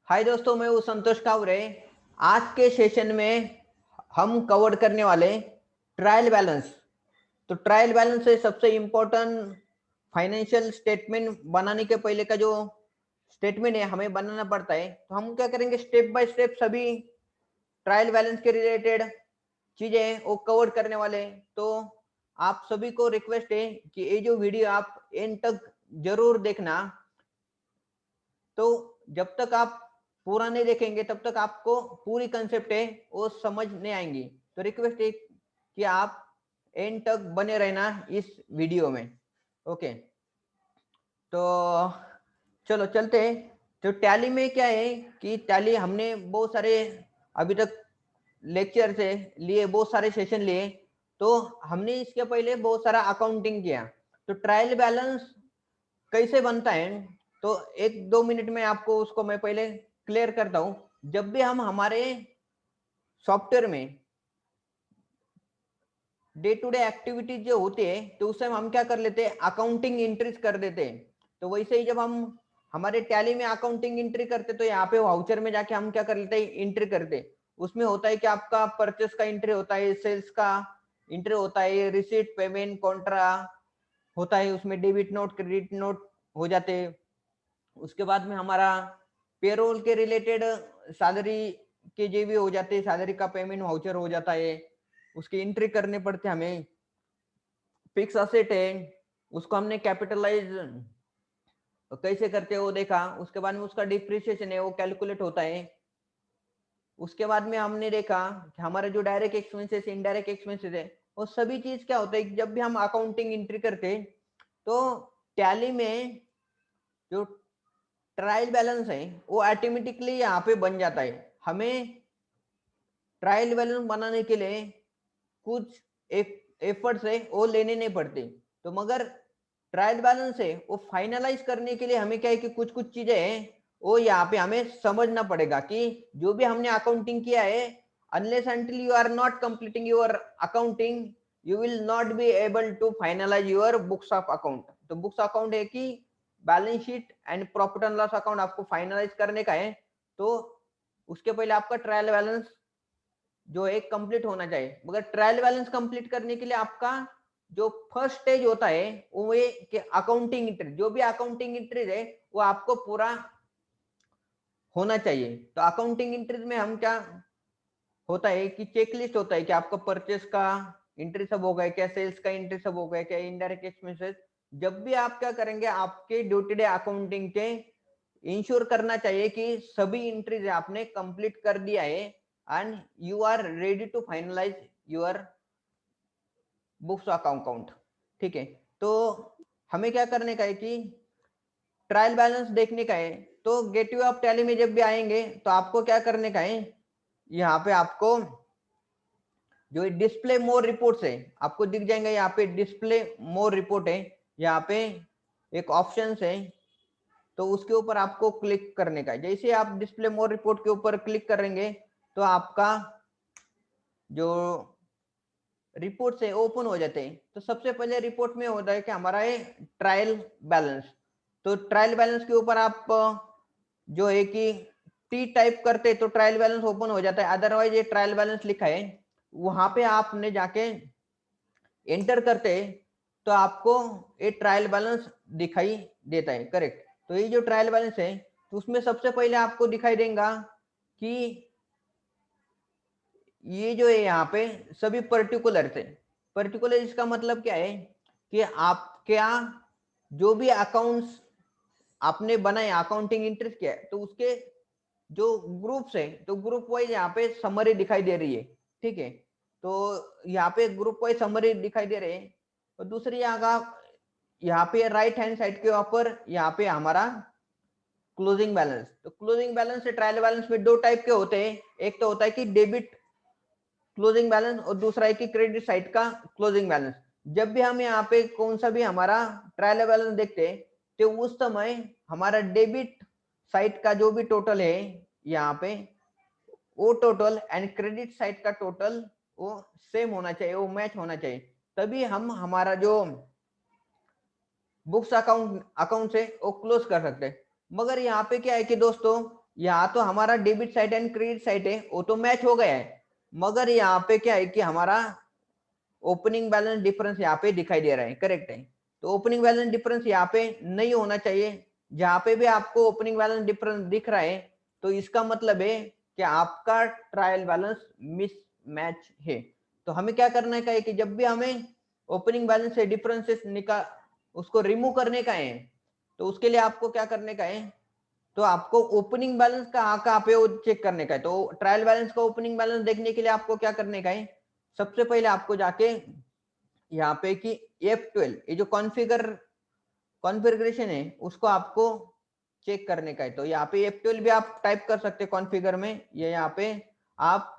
हाय दोस्तों, मैं हूँ संतोष कावरे। आज के सेशन में हम कवर करने वाले ट्रायल बैलेंस। तो ट्रायल बैलेंस से सबसे इम्पोर्टेंट फाइनेंशियल स्टेटमेंट बनाने के पहले का जो स्टेटमेंट है हमें बनाना पड़ता है। तो हम क्या करेंगे, स्टेप बाय स्टेप सभी ट्रायल बैलेंस के रिलेटेड चीजें वो कवर करने वाले। तो आप सभी को रिक्वेस्ट है कि ये जो वीडियो आप एंड तक जरूर देखना। तो जब तक आप पूरा नहीं देखेंगे तब तक आपको पूरी कंसेप्ट है वो समझ नहीं आएंगी। तो रिक्वेस्ट है कि आप एंड तक बने रहना इस वीडियो में। ओके, तो चलो चलते हैं। तो टैली में क्या है कि टैली हमने बहुत सारे अभी तक लेक्चर से लिए, बहुत सारे सेशन लिए। तो हमने इसके पहले बहुत सारा अकाउंटिंग किया। तो ट्रायल बैलेंस कैसे बनता है, तो 1-2 मिनट में आपको उसको मैं पहले क्लियर करता हूं। जब भी हम हमारे सॉफ्टवेयर में डे टू डे एक्टिविटीज जो होती है तो उस टाइम हम क्या कर लेते हैं, अकाउंटिंग एंट्रीज कर देते हैं। तो वैसे ही जब हम हमारे टैली में अकाउंटिंग एंट्री करते तो यहाँ पे वाउचर में जाके हम क्या कर लेते हैं, एंट्री करते। उसमें होता है कि आपका परचेस का एंट्री होता है, सेल्स का एंट्री होता है, रिसीट, पेमेंट, कॉन्ट्रा होता है, उसमें डेबिट नोट, क्रेडिट नोट हो जाते हैं। उसके बाद में हमारा पेरोल के रिलेटेड सैलरी के जो भी हो जाते हैं, सैलरी का पेमेंट वाउचर हो जाता है, उसकी एंट्री करने पड़ते हमें। फिक्स असेट है, उसको हमने कैपिटलाइज कैसे करते हैं वो देखा। उसके बाद में उसका डिप्रिसिएशन है वो कैलकुलेट होता है। उसके बाद में हमने देखा कि हमारे जो डायरेक्ट एक्सपेंसेस, इनडायरेक्ट एक्सपेंसेस है, वो सभी चीज क्या होता है जब भी हम अकाउंटिंग एंट्री करते हैं। तो टैली में जो ट्रायल बैलेंस है वो ऑटोमेटिकली यहाँ पे बन जाता है। हमें ट्रायल बैलेंस बनाने के लिए कुछ एक एफर्ट्स है वो लेने नहीं पड़ते। तो मगर ट्रायल बैलेंस है वो फाइनलाइज करने के लिए हमें क्या है कि कुछ कुछ चीजें हैं वो यहाँ पे हमें समझना पड़ेगा कि जो भी हमने अकाउंटिंग किया है, unless until you are not completing your accounting, you will not be able to finalise your books of account. तो बुक्स अकाउंट है कि balance sheet and profit and loss account आपको फाइनलाइज करने का है। तो उसके पहले आपका ट्रायल बैलेंस जो एक कंप्लीट होना चाहिए। मगर ट्रायल बैलेंस कंप्लीट करने के लिए आपका जो फर्स्ट स्टेज होता है वो ये कि अकाउंटिंग एंट्री, जो भी अकाउंटिंग एंट्रीज है वो आपको पूरा होना चाहिए। तो अकाउंटिंग एंट्रीज में हम क्या होता है कि चेकलिस्ट होता है कि आपका परचेस का एंट्री सब हो गया क्या, सेल्स का एंट्री सब हो गया क्या, इनडायरेक्ट एक्सपेंसेस। जब भी आप क्या करेंगे, आपके ड्यू टू डे अकाउंटिंग के इंश्योर करना चाहिए कि सभी एंट्रीज आपने कंप्लीट कर दिया है and you are ready to finalise your books account. ठीक है, तो हमें क्या करने का है कि ट्रायल बैलेंस देखने का है। तो गेटवे ऑफ टैली में जब भी आएंगे तो आपको क्या करने का है, यहाँ पे आपको जो डिस्प्ले मोर रिपोर्ट्स है आपको दिख जाएंगे। यहाँ पे डिस्प्ले मोर रिपोर्ट है, यहाँ पे एक ऑप्शन है, तो उसके ऊपर आपको क्लिक करने का है। जैसे आप डिस्प्ले मोर रिपोर्ट के ऊपर क्लिक करेंगे तो आपका जो रिपोर्ट से ओपन हो जाते हैं। तो सबसे पहले रिपोर्ट में होता है कि हमारा है ट्रायल बैलेंस। तो ट्रायल बैलेंस के ऊपर आप जो है कि टी टाइप करते तो ट्रायल बैलेंस ओपन हो जाता है। अदरवाइज ये ट्रायल बैलेंस लिखा है, वहां पे आपने जाके एंटर करते तो आपको ये ट्रायल बैलेंस दिखाई देता है। करेक्ट, तो ये जो ट्रायल बैलेंस है तो उसमें सबसे पहले आपको दिखाई देगा कि ये जो है यहाँ पे सभी पर्टिकुलर थे। पर्टिकुलर इसका मतलब क्या है कि आप क्या जो भी अकाउंट्स आपने बनाए, अकाउंटिंग इंटरेस्ट किया है, तो उसके जो ग्रुप्स है तो ग्रुप वाइज यहाँ पे समरी दिखाई दे रही है। ठीक है, तो यहाँ पे ग्रुप वाइज समरी दिखाई दे रहे हैं। और दूसरी यहाँ पे राइट हैंड साइड के ऊपर यहाँ पे हमारा क्लोजिंग बैलेंस। तो क्लोजिंग बैलेंस से ट्रायल बैलेंस में दो टाइप के होते हैं। एक तो होता है कि डेबिट क्लोजिंग बैलेंस और दूसरा है कि क्रेडिट साइड का क्लोजिंग बैलेंस। जब भी हम यहाँ पे कौन सा भी हमारा ट्रायल बैलेंस देखते हैं तो उस समय हमारा डेबिट साइड का जो भी टोटल है यहाँ पे वो टोटल एंड क्रेडिट साइड का टोटल वो सेम होना चाहिए, वो मैच होना चाहिए। तभी हम हमारा जो बुक्स अकाउंट से वो क्लोज कर सकते हैं। मगर यहाँ पे क्या है कि दोस्तों यहाँ तो हमारा debit side and credit side है, वो तो मैच हो गया है, मगर यहाँ पे क्या है कि हमारा ओपनिंग बैलेंस डिफरेंस यहाँ पे दिखाई दे रहा है, करेक्ट है। तो ओपनिंग बैलेंस डिफरेंस यहाँ पे नहीं होना चाहिए। जहां पे भी आपको ओपनिंग बैलेंस डिफरेंस दिख रहा है तो इसका मतलब है कि आपका ट्रायल बैलेंस मिसमैच है। तो हमें क्या करना है कि जब भी हमें ओपनिंग बैलेंस से डिफरेंसेस निकाल उसको रिमूव करने का है, तो उसके लिए आपको क्या करने का है, तो आपको ओपनिंग बैलेंस कहाँ पे वो चेक करने का है। तो ट्रायल बैलेंस का ओपनिंग बैलेंस देखने के लिए आपको क्या करने का है, सबसे पहले आपको जाके यहाँ पे कि F12 ये जो कॉन्फ़िगरेशन है उसको आपको चेक करने का है। तो यहाँ पे F12 भी आप टाइप कर सकते हैं कॉन्फ़िगर में, ये यहाँ पे आप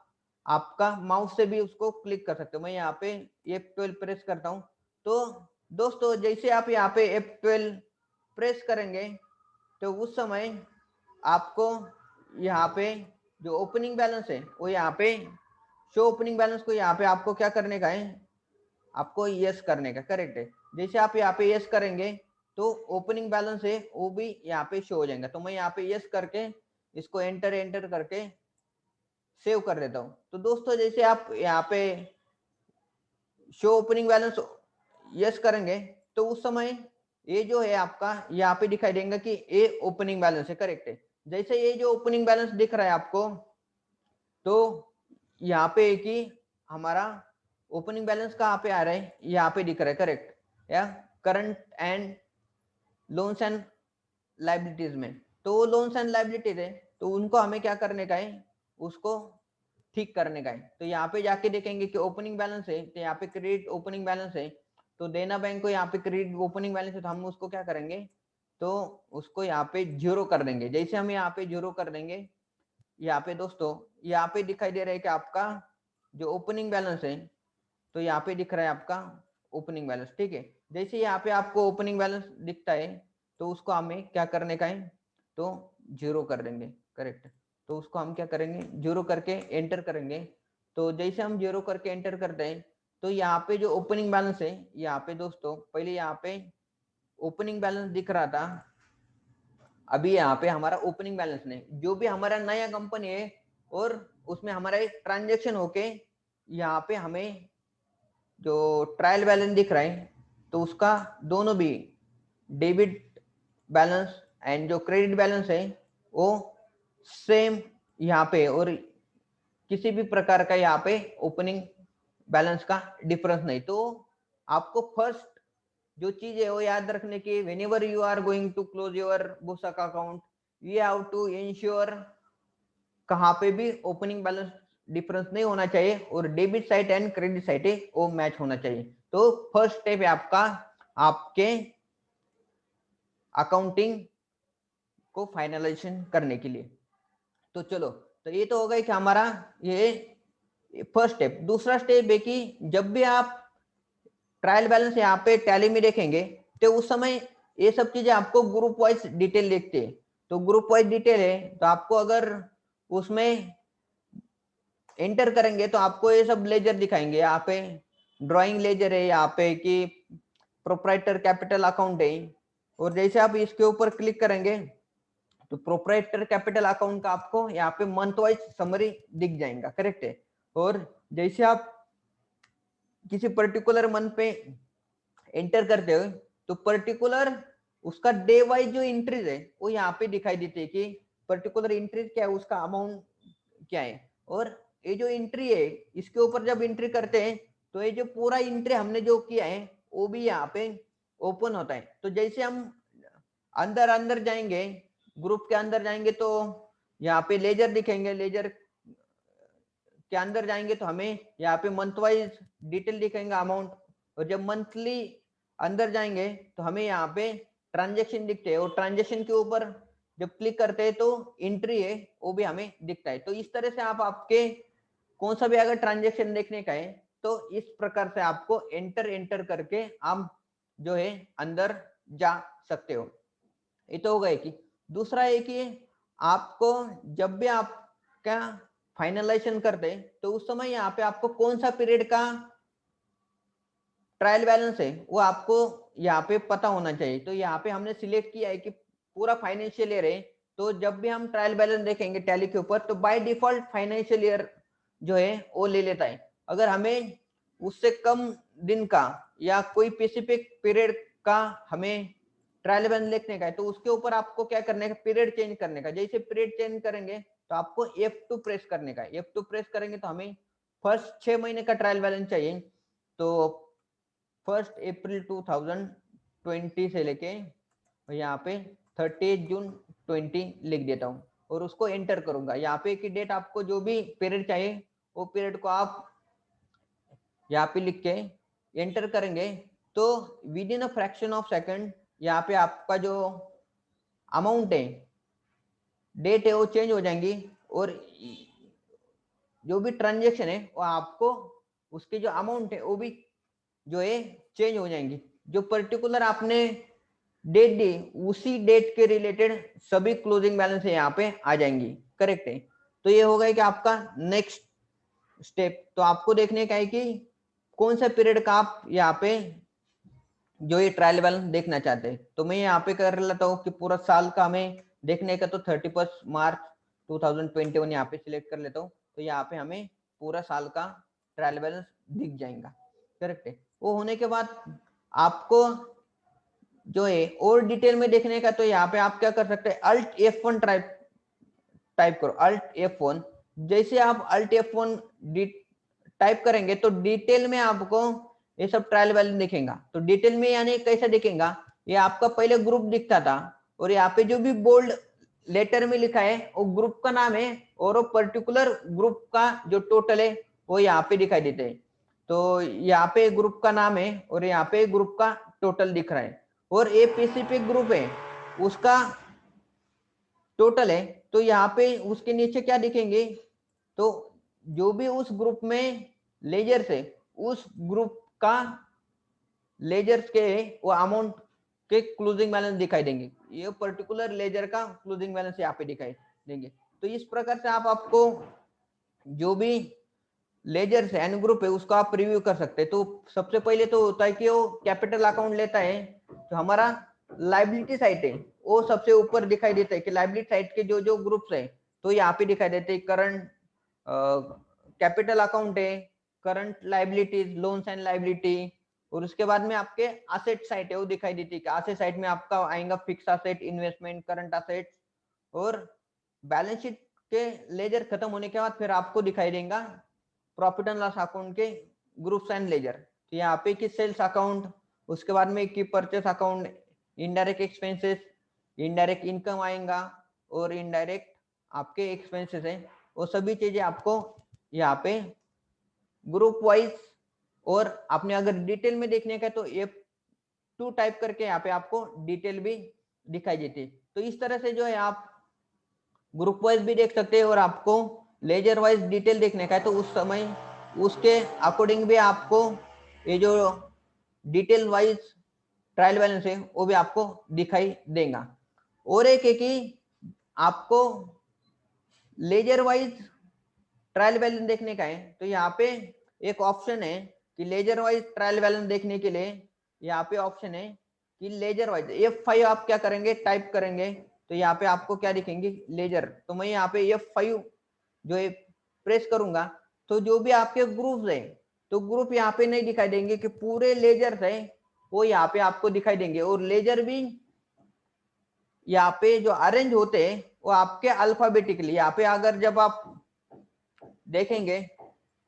आपका माउस से भी उसको क्लिक कर सकते हो। मैं यहाँ पे F12 प्रेस करता हूँ। तो दोस्तों जैसे आप यहाँ पे F12 प्रेस करेंगे तो उस समय आपको यहाँ पे जो ओपनिंग बैलेंस है वो यहाँ पे शो ओपनिंग बैलेंस को यहाँ पे आपको क्या करने का है, आपको यस करने का, करेक्ट है। जैसे आप यहाँ पे यस करेंगे तो ओपनिंग बैलेंस है वो भी यहाँ पे शो हो जाएगा। तो मैं यहाँ पे यस करके इसको एंटर एंटर करके सेव कर देता हूँ। तो दोस्तों जैसे आप यहाँ पे शो ओपनिंग बैलेंस यस करेंगे तो उस समय ये जो है आपका यहाँ पे दिखाई देगा कि ये ओपनिंग बैलेंस है, करेक्ट है। जैसे ये जो ओपनिंग बैलेंस दिख रहा है आपको, तो यहाँ पे कि हमारा ओपनिंग बैलेंस कहाँ पे आ रहा है, यहाँ पे दिख रहा है, करेक्ट, या current and loans and liabilities में। तो वो लोन्स एंड लाइबिलिटीज है तो उनको हमें क्या करने का है, उसको ठीक करने का है। तो यहाँ पे जाके देखेंगे कि ओपनिंग बैलेंस है, तो यहाँ पे क्रेडिट ओपनिंग बैलेंस है, तो देना बैंक को यहाँ पे क्रेडिट ओपनिंग बैलेंस है, तो हम उसको क्या करेंगे, तो उसको यहाँ पे जीरो कर देंगे। जैसे हम यहाँ पे जीरो कर देंगे, यहाँ पे दोस्तों यहाँ पे दिखाई दे रहा है कि आपका जो ओपनिंग बैलेंस है, तो यहाँ पे दिख रहा है आपका ओपनिंग बैलेंस, ठीक है। जैसे यहाँ पे आपको ओपनिंग बैलेंस दिखता है तो उसको हमें क्या करने का है, तो जीरो कर देंगे, करेक्ट। तो उसको हम क्या करेंगे, जीरो करके एंटर करेंगे। तो जैसे हम जीरो करके एंटर करते हैं तो यहाँ पे जो ओपनिंग बैलेंस है, यहाँ पे दोस्तों पहले यहाँ पे ओपनिंग बैलेंस दिख रहा था, अभी यहाँ पे हमारा ओपनिंग बैलेंस नहीं, जो भी हमारा नया कंपनी है और उसमें हमारा एक ट्रांजेक्शन होके यहाँ पे हमें जो ट्रायल बैलेंस दिख रहा है, तो उसका दोनों भी डेबिट बैलेंस एंड जो क्रेडिट बैलेंस है वो सेम यहाँ पे, और किसी भी प्रकार का यहाँ पे ओपनिंग बैलेंस का डिफरेंस नहीं। तो आपको फर्स्ट जो चीज है वो याद रखने की, whenever you are going to close your Busaka account you have to ensure कहाँ पे भी ओपनिंग बैलेंस डिफरेंस नहीं होना चाहिए और debit side and credit side है वो मैच होना चाहिए। तो फर्स्ट स्टेप है आपका आपके अकाउंटिंग को फाइनलाइजेशन करने के लिए। तो चलो, तो ये तो हो गया कि हमारा ये फर्स्ट स्टेप। दूसरा स्टेप है कि जब भी आप ट्रायल बैलेंस यहाँ पे टैली में देखेंगे तो उस समय ये सब चीजें आपको ग्रुप वाइज डिटेल देखते हैं। तो ग्रुप वाइज डिटेल है तो आपको अगर उसमें एंटर करेंगे तो आपको ये सब लेजर दिखाएंगे। यहाँ पे ड्राइंग लेजर है, यहाँ पे कि प्रोप्राइटर कैपिटल अकाउंट है, और जैसे आप इसके ऊपर क्लिक करेंगे तो प्रोप्राइटर कैपिटल अकाउंट का आपको यहाँ पे मंथ वाइज समरी दिख जाएगा, करेक्ट है। और जैसे आप किसी पर्टिकुलर मंथ पे एंटर करते हो तो पर्टिकुलर उसका डे वाइज जो एंट्रीज है वो यहाँ पे दिखाई देती है कि पर्टिकुलर एंट्रीज क्या है, उसका अमाउंट क्या है। और ये जो एंट्री है इसके ऊपर जब एंट्री करते हैं तो ये जो पूरा एंट्री हमने जो किया है वो भी यहाँ पे ओपन होता है। तो जैसे हम अंदर अंदर जाएंगे, ग्रुप के अंदर जाएंगे तो यहाँ पे लेजर दिखेंगे, लेजर के अंदर जाएंगे तो हमें यहाँ पे मंथ वाइज डिटेल दिखेंगे अमाउंट, और जब मंथली अंदर जाएंगे तो हमें यहाँ पे ट्रांजेक्शन दिखते हैं, और ट्रांजेक्शन के ऊपर जब क्लिक करते हैं तो एंट्री है वो भी हमें दिखता है। तो इस तरह से आप आपके कौन सा भी अगर ट्रांजेक्शन देखने का है तो इस प्रकार से आपको एंटर एंटर करके आप जो है अंदर जा सकते हो। ये तो हो गया कि दूसरा है कि आपको जब भी आप क्या फाइनलाइजेशन करते हैं तो उस समय यहाँ पे आपको कौन सा पीरियड का ट्रायल बैलेंस है वो आपको यहाँ पे पता होना चाहिए। तो यहाँ पे हमने सिलेक्ट किया है कि पूरा फाइनेंशियल ईयर है तो जब भी हम ट्रायल बैलेंस देखेंगे टैली के ऊपर तो बाय डिफॉल्ट फाइनेंशियल ईयर जो है वो ले लेता है। अगर हमें उससे कम दिन का या कोई स्पेसिफिक पीरियड का हमें ट्रायल बैलेंस लिखने का है तो उसके ऊपर आपको क्या करने का, पीरियड चेंज करने का। जैसे पीरियड चेंज करेंगे तो आपको F2 प्रेस करने का है। F2 प्रेस करेंगे तो हमें फर्स्ट 6 महीने का ट्रायल बैलेंस चाहिए। तो 1 अप्रैल 2020 से लेके यहाँ पे 30 जून 20 लिख देता हूँ और उसको एंटर करूंगा। यहाँ पे की डेट आपको जो भी पीरियड चाहिए वो पीरियड को आप यहाँ पे लिख के एंटर करेंगे तो with in a fraction of second यहाँ पे आपका जो अमाउंट है, डेट है, वो चेंज हो जाएंगी और जो भी ट्रांजेक्शन है वो आपको उसकी जो अमाउंट है वो भी जो है चेंज हो जाएंगी। जो पर्टिकुलर आपने डेट दी उसी डेट के रिलेटेड सभी क्लोजिंग बैलेंस यहाँ पे आ जाएंगी। करेक्ट है। तो ये हो गया कि आपका नेक्स्ट स्टेप। तो आपको देखने का है कि कौन सा पीरियड का आप यहाँ पे जो ये ट्रायल बैलेंस देखना चाहते हैं। तो मैं यहाँ पे कर लेता हूँ कि पूरा साल का हमें देखने का तो 31 मार्च 2021 यहाँ पे सिलेक्ट कर लेता हूँ। तो यहाँ पे हमें पूरा साल का ट्रायल बैलेंस दिख जाएगा। करेक्ट है। वो होने के बाद आपको जो है और डिटेल में देखने का तो यहाँ पे आप क्या कर सकते हैं, अल्ट F1 टाइप करो, अल्ट F1। जैसे आप अल्ट F1 टाइप करेंगे तो डिटेल में आपको ये सब ट्रायल बैलेंस दिखेगा। तो डिटेल में यानी कैसा दिखेगा, ये आपका पहले ग्रुप दिखता था और यहाँ पे जो भी बोल्ड लेटर में लिखा है वो ग्रुप का नाम है और वो पर्टिकुलर ग्रुप का जो टोटल है वो यहाँ पे दिखाई देते हैं। तो यहाँ पे ग्रुप का नाम है और यहाँ पे ग्रुप का टोटल दिख रहा है और ये स्पेसिफिक ग्रुप है उसका टोटल है। तो यहाँ पे उसके नीचे क्या दिखेंगे, तो जो भी उस ग्रुप में लेजर्स है उस ग्रुप का लेजर्स के वो अमाउंट के क्लोजिंग बैलेंस दिखाई देंगे। ये पर्टिकुलर लेजर का क्लोजिंग बैलेंस यहाँ पे दिखाई देंगे। तो इस प्रकार से आपको जो भी लेजर्स है एन ग्रुप है उसका आप रिव्यू कर सकते हैं। तो सबसे पहले तो होता है कि वो कैपिटल अकाउंट लेता है। तो हमारा लाइबिलिटी साइड है वो सबसे ऊपर दिखाई देता है कि लाइबिलिटी साइड के जो जो ग्रुप्स है तो यहाँ पे दिखाई देते हैं। करंट कैपिटल अकाउंट है, current liabilities, loans and liability. और उसके बाद में आपके असेट साइड है वो दिखाई देती है। असेट साइड में आपका आएगा fix asset, investment, current asset. और बैलेंस शीट के लेजर खत्म होने के बाद फिर आपको दिखाई देगा प्रॉफिट एंड लॉस अकाउंट के ग्रुप्स एंड लेजर। तो यहाँ पे कि सेल्स अकाउंट, उसके बाद में की purchase account, indirect expenses, indirect income आएगा और इनडायरेक्ट आपके एक्सपेंसेस है। वो सभी चीजें आपको यहाँ पे ग्रुप वाइज और आपने अगर डिटेल में देखने का तो F2 टाइप करके यहाँ पे आपको डिटेल भी दिखाई देती है। तो इस तरह से जो है आप ग्रुप वाइज भी देख सकते हैं और आपको लेजर वाइज डिटेल देखने का है तो उस समय उसके अकॉर्डिंग भी आपको ये जो डिटेल वाइज ट्रायल बैलेंस है वो भी आपको दिखाई देगा। और एक है कि आपको लेजर वाइज ट्रायल बैलेंस देखने का है तो यहाँ पे एक ऑप्शन है कि लेजर वाइज ट्रायल बैलेंस देखने के लिए यहाँ पे ऑप्शन है कि लेजर वाइज F5 आप क्या करेंगे, टाइप करेंगे तो यहाँ पे आपको क्या दिखेंगे, लेजर। तो मैं यहाँ पे F5 जो है प्रेस करूंगा तो जो भी आपके ग्रुप्स है तो ग्रुप यहाँ पे नहीं दिखाई देंगे कि पूरे लेजर्स है वो यहाँ पे आपको दिखाई देंगे। और लेजर भी यहाँ पे जो अरेंज होते हैं वो आपके अल्फाबेटिकली, यहाँ पे अगर जब आप देखेंगे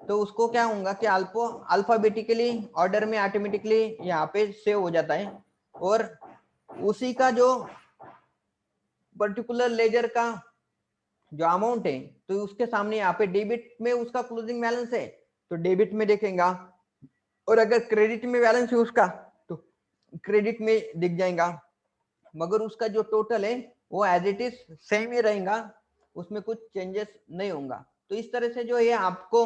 तो उसको क्या होगा कि अल्फाबेटिकली ऑर्डर में ऑटोमेटिकली यहाँ पे सेव हो जाता है। और उसी का जो पर्टिकुलर लेजर का जो अमाउंट है तो उसके सामने यहाँ पे डेबिट में उसका क्लोजिंग बैलेंस है तो डेबिट में देखेगा और अगर क्रेडिट में बैलेंस है उसका तो क्रेडिट में दिख जाएगा। मगर उसका जो टोटल है वो एज इट इज सेम ही रहेगा, उसमें कुछ चेंजेस नहीं होगा। तो इस तरह से जो है आपको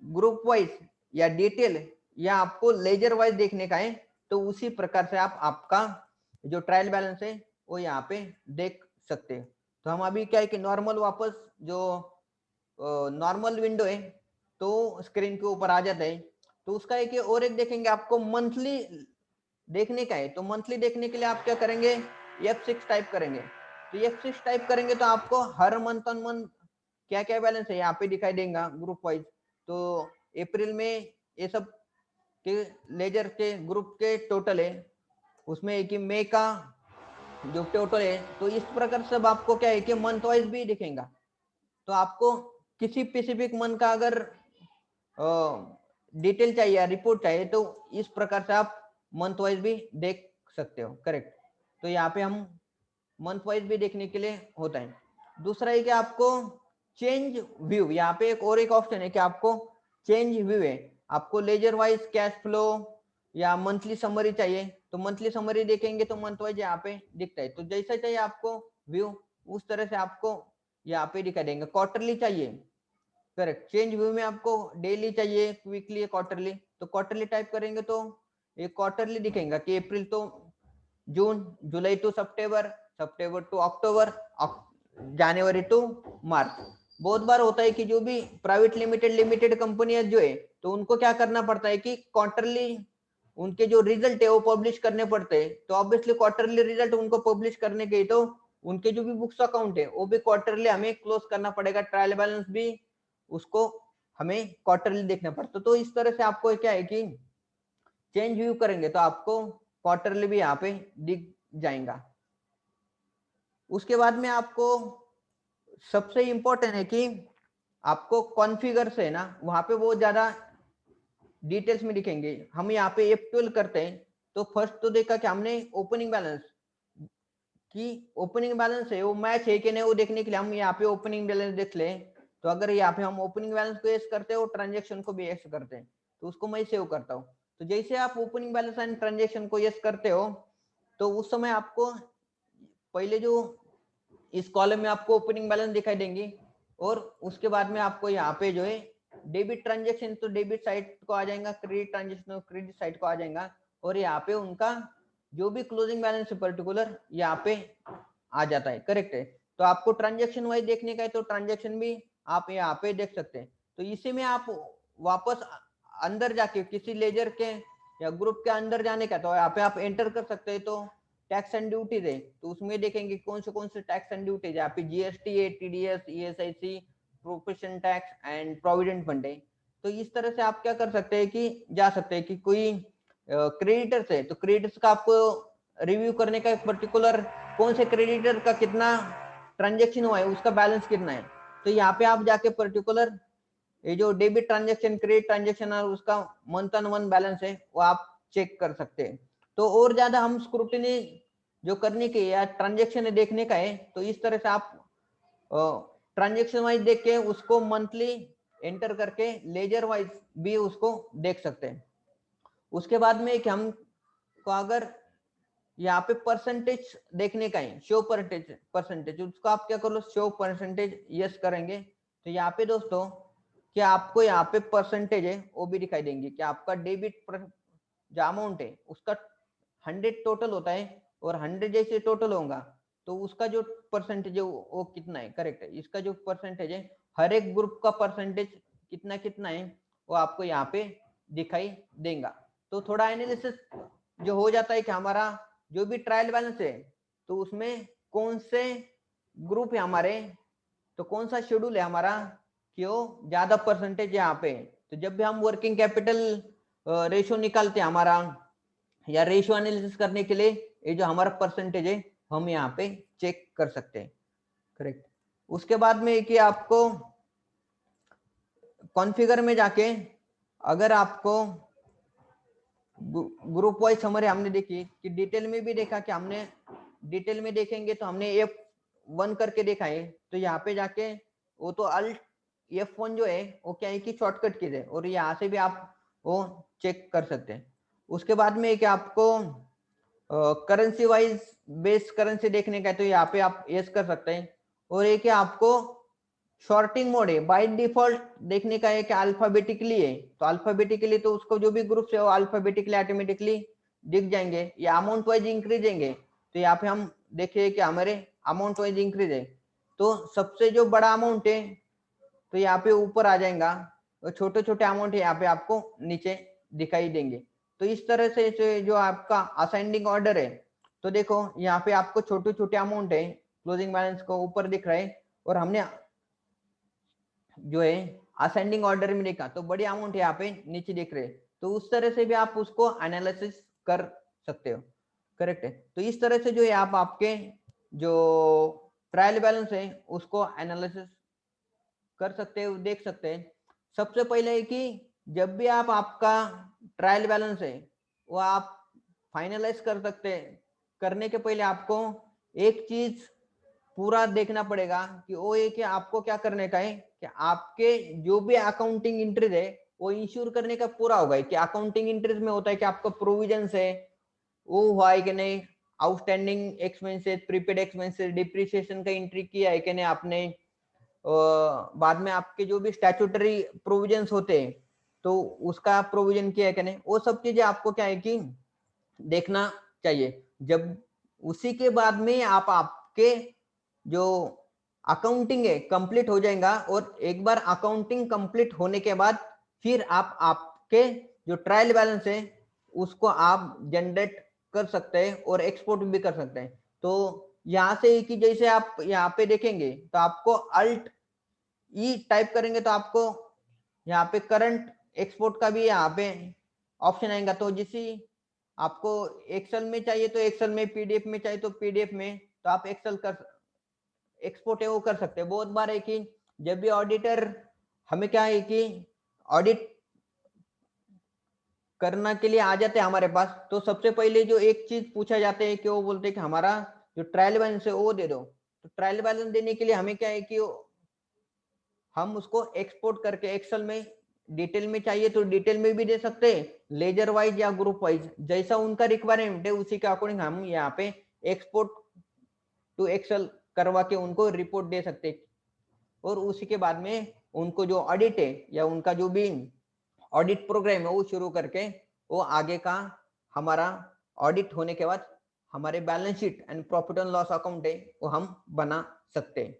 ग्रुप वाइज या डिटेल या आपको लेजर वाइज देखने का है तो उसी प्रकार से आप आपका जो ट्रायल बैलेंस है वो यहाँ पे देख सकते हैं। तो हम अभी क्या है कि नॉर्मल वापस जो नॉर्मल विंडो है तो स्क्रीन के ऊपर आ जाता है। तो उसका एक और एक देखेंगे आपको मंथली देखने का है। तो मंथली देखने के लिए आप क्या करेंगे, F6 टाइप करेंगे। तो तो ये एक्सिस टाइप करेंगे तो आपको हर मंथ ऑन मंथ क्या क्या बैलेंस है यहाँ पे दिखाई देगा ग्रुप वाइज। तो अप्रैल में ये सब के लेजर के ग्रुप के टोटल है, उसमें एक ही मई का जो टोटल है। तो इस प्रकार सब आपको क्या है कि मंथ वाइज भी दिखेगा। तो आपको किसी स्पेसिफिक मंथ का अगर डिटेल चाहिए या रिपोर्ट चाहिए तो इस प्रकार से आप मंथ वाइज भी देख सकते हो, करेक्ट। तो यहाँ पे हम मंथ वाइज भी देखने के लिए होता है। दूसरा है कि आपको चेंज व्यू, यहाँ पे एक ऑप्शन है कि आपको चेंज व्यू है, आपको लेजर वाइज कैश फ्लो या मंथली समरी चाहिए तो मंथली समरी देखेंगे तो मंथ वाइज यहाँ पे दिखता है। तो जैसा चाहिए आपको व्यू उस तरह से आपको यहाँ पे दिखा देंगे। क्वार्टरली चाहिए, करेक्ट, चेंज व्यू में आपको डेली चाहिए, वीकली, क्वार्टरली। तो क्वार्टरली टाइप करेंगे तो एक क्वार्टरली दिखेगा कि अप्रैल तो जून, जुलाई टू सितंबर, सितंबर टू अक्टूबर, जनवरी टू मार्च। बहुत बार होता है कि जो भी प्राइवेट लिमिटेड कंपनियां जो है तो उनको क्या करना पड़ता है कि क्वार्टरली उनके जो रिजल्ट है वो पब्लिश करने पड़ते हैं। तो ऑब्वियसली क्वार्टरली रिजल्ट उनको पब्लिश करने के तो उनके जो भी बुक्स अकाउंट है वो भी क्वार्टरली हमें क्लोज करना पड़ेगा, ट्रायल बैलेंस भी उसको हमें क्वार्टरली देखना पड़ता। तो इस तरह से आपको क्या है कि चेंज व्यू करेंगे तो आपको क्वार्टरली भी यहाँ पे दिख जाएगा। उसके बाद में आपको सबसे इंपॉर्टेंट है कि आपको कॉन्फ़िगर से ना वहां पे बहुत ज्यादा डिटेल्स में दिखेंगे। हम यहाँ पे F12 करते हैं तो फर्स्ट तो देखा कि हमने ओपनिंग बैलेंस कि ओपनिंग बैलेंस है वो मैच है कि नहीं वो देखने के लिए हम यहाँ पे ओपनिंग बैलेंस देख लें। तो अगर यहाँ पे हम ओपनिंग बैलेंस को एस करते हो, ट्रांजेक्शन को भी एस करते हैं, तो उसको मैं सेव करता हूँ। तो जैसे आप ओपनिंग बैलेंस एंड ट्रांजेक्शन को एस करते हो तो उस समय आपको पहले जो इस कॉलम में आपको ओपनिंग बैलेंस दिखाई देंगी और उसके बाद में आपको यहाँ पे जो है डेबिट ट्रांजेक्शन तो डेबिट साइड को आ जाएगा, क्रेडिट ट्रांजेक्शन क्रेडिट साइड को आ जाएगा, और यहाँ पे उनका जो भी क्लोजिंग बैलेंस है पर्टिकुलर यहाँ पे आ जाता है, करेक्ट है। तो आपको ट्रांजेक्शन वाइज देखने का है तो ट्रांजेक्शन भी आप यहाँ पे देख सकते हैं। तो इसी में आप वापस अंदर जाके किसी लेजर के या ग्रुप के अंदर जाने का तो यहाँ पे आप एंटर कर सकते हैं। तो टैक्स एंड ड्यूटीज है तो उसमें देखेंगे कौन से टैक्स एंड ड्यूटीज, यहाँ पे जीएसटी है, TDS, ESIC, profession tax and provident fund है। तो इस तरह से आप क्या कर सकते हैं कि जा सकते हैं कि कोई क्रेडिटर्स है तो क्रेडिटर्स का आपको रिव्यू करने का पर्टिकुलर कौन से क्रेडिटर का कितना ट्रांजेक्शन हुआ है, उसका बैलेंस कितना है। तो यहाँ पे आप जाके पर्टिकुलर ये जो डेबिट ट्रांजेक्शन, क्रेडिट ट्रांजेक्शन और उसका मंथ ऑन मंथ बैलेंस है वो आप चेक कर सकते हैं। तो और ज्यादा हम स्क्रूटिनी जो करने के या ट्रांजेक्शन देखने का है तो इस तरह से आप ट्रांजेक्शन वाइज देख के उसको मंथली एंटर करके लेजर वाइज भी उसको देख सकते हैं। उसके बाद में कि हम को अगर यहाँ पे परसेंटेज देखने का है, शो परसेंटेज उसको आप क्या करो, शो परसेंटेज यस करेंगे तो यहाँ पे दोस्तों कि आपको यहाँ पे परसेंटेज है वो भी दिखाई देंगे कि आपका डेबिट जो अमाउंट है उसका 100 टोटल होता है और 100 जैसे टोटल होगा तो उसका जो परसेंटेज है वो कितना है, करेक्ट है। इसका जो परसेंटेज है हर एक ग्रुप का परसेंटेज कितना कितना है वो आपको यहाँ पे दिखाई देगा। तो थोड़ा एनालिसिस जो हो जाता है कि हमारा जो भी ट्रायल बैलेंस है तो उसमें कौन से ग्रुप है हमारे, तो कौन सा शेड्यूल है हमारा क्यों ज्यादा परसेंटेज यहाँ पे। तो जब भी हम वर्किंग कैपिटल रेशियो निकालते हैं हमारा या रेशियो एनालिसिस करने के लिए ये जो हमारा परसेंटेज है हम यहाँ पे चेक कर सकते हैं, करेक्ट। उसके बाद में कि आपको कॉन्फ़िगर में जाके अगर आपको ग्रुप वाइज समरी हमने देखी कि डिटेल में भी देखा कि हमने डिटेल में देखेंगे तो हमने F1 करके देखा है। तो यहाँ पे जाके वो तो अल्ट F1 जो है वो क्या है कि शॉर्टकट कीज है और यहाँ से भी आप वो चेक कर सकते हैं। उसके बाद में कि आपको करेंसी वाइज बेस करेंसी देखने का है तो यहाँ पे आप यस कर सकते हैं। और एक है आपको शॉर्टिंग मोड है, बाय डिफॉल्ट देखने का है कि अल्फाबेटिकली है तो अल्फाबेटिकली तो उसको जो भी ग्रुप है वो अल्फाबेटिकली ऑटोमेटिकली दिख जाएंगे। या अमाउंट वाइज इंक्रीज होंगे तो यहाँ पे हम देखिए कि हमारे अमाउंट वाइज इंक्रीज है तो सबसे जो बड़ा अमाउंट है तो यहाँ पे ऊपर आ जाएगा और छोटे छोटे अमाउंट है यहाँ पे आपको नीचे दिखाई देंगे। तो इस तरह से जो आपका असेंडिंग ऑर्डर है तो देखो यहाँ पे आपको छोटे छोटे अमाउंट है क्लोजिंग बैलेंस को ऊपर दिख रहा है और हमने जो है असेंडिंग ऑर्डर में देखा तो बड़ी अमाउंट यहाँ पे नीचे दिख रहे हैं, तो उस तरह से भी आप उसको एनालिसिस कर सकते हो। करेक्ट है। तो इस तरह से जो है आप आपके जो ट्रायल बैलेंस है उसको एनालिसिस कर सकते हो, देख सकते हैं। सबसे पहले है कि जब भी आप आपका ट्रायल बैलेंस है वो आप फाइनलाइज कर सकते हैं, करने के पहले आपको एक चीज पूरा देखना पड़ेगा कि वो ये कि आपको क्या करने का है कि आपके जो भी अकाउंटिंग एंट्रीज है वो इंश्योर करने का पूरा होगा कि अकाउंटिंग एंट्रीज में होता है कि आपका प्रोविजंस है वो हुआ है कि नहीं, outstanding expenses, prepaid expenses, depreciation का एंट्री किया है कि नहीं आपने, बाद में आपके जो भी स्टैट्यूटरी प्रोविजंस होते हैं तो उसका प्रोविजन किया है कि नहीं, वो सब चीजें आपको क्या है कि देखना चाहिए। जब उसी के बाद में आप आपके जो अकाउंटिंग है कंप्लीट हो जाएगा और एक बार अकाउंटिंग कंप्लीट होने के बाद फिर आप आपके जो ट्रायल बैलेंस है उसको आप जनरेट कर सकते हैं और एक्सपोर्ट भी कर सकते हैं। तो यहाँ से कि जैसे आप यहाँ पे देखेंगे तो आपको अल्ट ई टाइप करेंगे तो आपको यहाँ पे करंट एक्सपोर्ट का भी यहाँ पे ऑप्शन आएगा। तो जिसे आपको एक्सेल में चाहिए तो एक्सेल में, पीडीएफ में चाहिए तो पीडीएफ में, तो आप एक्सेल कर एक्सपोर्ट है वो कर सकते हैं। बहुत बार है कि जब भी ऑडिटर हमें क्या है कि ऑडिट करना के लिए आ जाते हैं हमारे पास, तो सबसे पहले जो एक चीज पूछा जाता है कि वो बोलते हैं कि हमारा जो ट्रायल बैलेंस है वो दे दो। तो ट्रायल बैलेंस देने के लिए हमें क्या है कि हम उसको एक्सपोर्ट करके एक्सेल में डिटेल में चाहिए तो डिटेल में भी दे सकते हैं, लेजर वाइज या ग्रुप वाइज, जैसा उनका रिक्वायरमेंट है उसी के अकॉर्डिंग हम यहाँ पे एक्सपोर्ट टू एक्सेल करवा के उनको रिपोर्ट दे सकते हैं। और उसी के बाद में उनको जो ऑडिट है या उनका जो भी ऑडिट प्रोग्राम है वो शुरू करके वो आगे का हमारा ऑडिट होने के बाद हमारे balance sheet and profit and loss account है वो हम बना सकते हैं।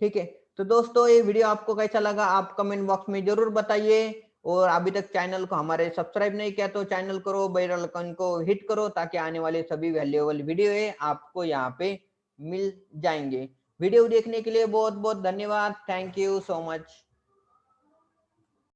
ठीक है। तो दोस्तों ये वीडियो आपको कैसा लगा आप कमेंट बॉक्स में जरूर बताइए, और अभी तक चैनल को हमारे सब्सक्राइब नहीं किया तो चैनल करो, बेल आइकन को हिट करो ताकि आने वाले सभी वैल्यूएबल वीडियो है आपको यहाँ पे मिल जाएंगे। वीडियो देखने के लिए बहुत बहुत धन्यवाद। Thank you so much.